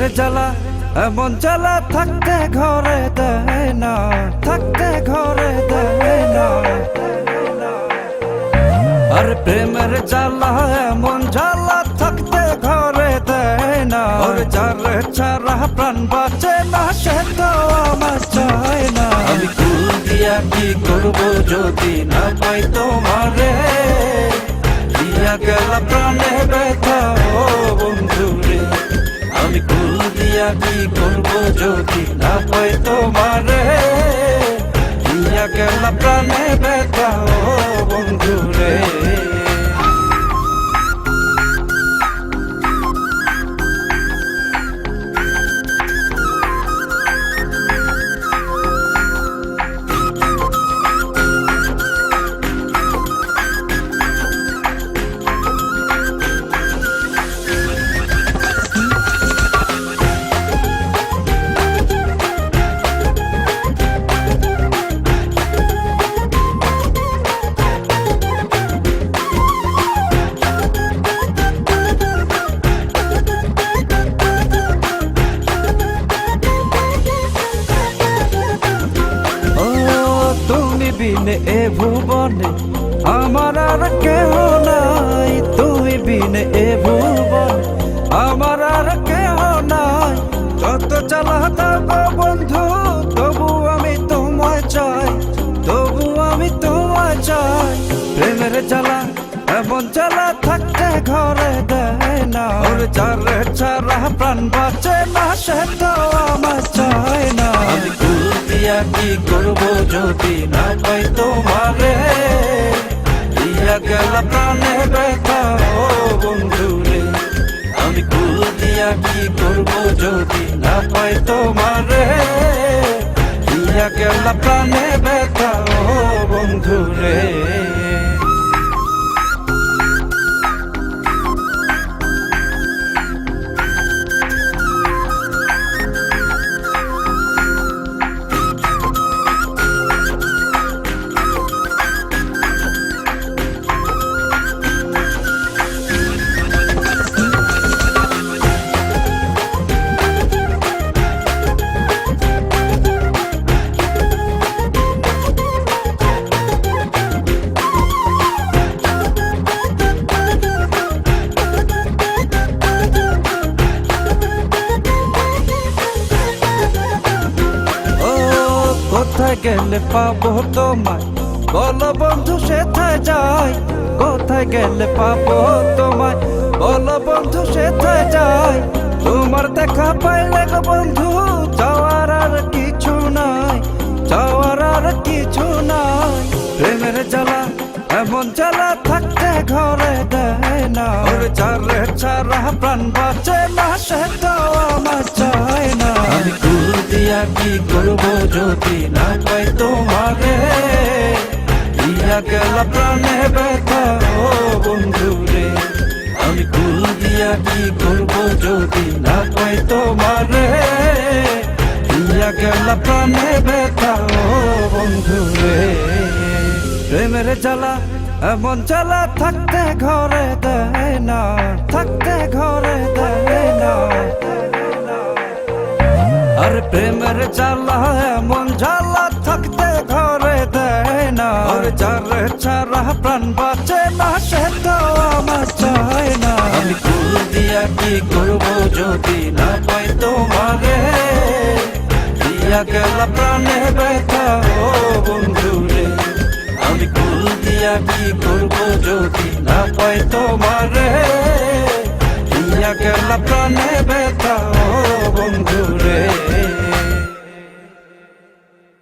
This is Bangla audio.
প্রেমের জ্বালা এমন জ্বালা থাকতে ঘরে দেয় না, থাকতে ঘরে দেয় না। আর প্রেমের জ্বালা এমন জ্বালা থাকতে ঘরে দেয় না। ওর যার ছাড়া প্রাণ বাঁচে না সে তো আমার চায় না। আমি ফুল দিয়া কি করবো যদি না পাই তোমারে, দিয়া গেল প্রাণে ব্যথা ও বন্ধু রে। আমি ফুল দিয়া কি করবো যদি না পাই তোমারে, দিয়া গেল প্রাণে ব্যথা ও বন্ধু রে। বিনে এ ভুবনে আমার আর কেহ নাই, তুই বিনে এ ভুবনে আমার আর কেহ নাই। যত জ্বালা দেব বন্ধু তবু আমি তোমায় চাই, তবু আমি তোমায় চাই। প্রেমের জ্বালা এমন জ্বালা থাকতে ঘরে দেয় না। ওর যার ছাড়া প্রাণ বাঁচে না সে তো আমার চায় না। আমি ফুল দিয়া কি করবো যদি না পাই তোমারে, দিয়া গেল প্রাণে ব্যথা ও বন্ধু রে। আমি ফুল দিয়া কি করবো যদি না পাই তোমারে, দিয়া গেল প্রাণে ব্যথা ও বন্ধু রে। কোথায় গেলে পাবো তোমায় বলো বন্ধু সেথায় যাই, কোথায় গেলে পাবো তোমায় বলো বন্ধু সেথায় যাই। তোমার দেখা পাইলে গো বন্ধু যাওয়ার আর কিছু নাই, যাওয়ার আর কিছু নাই। প্রেমের জ্বালা এমন জ্বালা থাকতে ঘরে দেয় না। ওর যার ছাড়া প্রাণ বাঁচে না সে তো আমার চায় না। আমি ফুল দিয়া কি করবো যদি না পাই তোমারে, দিয়া গেল প্রাণে ব্যথা ও বন্ধু রে। আমি ফুল দিয়া কি করবো যদি না পাই তোমারে, দিয়া গেল প্রাণে ব্যথা ও বন্ধু রে। প্রেমের জ্বালা এমন জ্বালা থাকতে ঘরে দেয় না, থাকতে ঘরে দেয় না। আর প্রেমের জ্বালা এমন জ্বালা থাকতে ঘরে দেয় না। আর যার ছাড়া প্রাণ বাঁচে না সে তো আমার চায় না। আমি ফুল দিয়া কি করবো যদি না পাই তোমারে, দিয়া গেল প্রাণে ব্যথা ও বন্ধু রে। আমি ফুল দিয়া কি করবো যদি না পাই তোমারে, দিয়া গেল প্রাণে ব্যথা ও বন্ধু রে।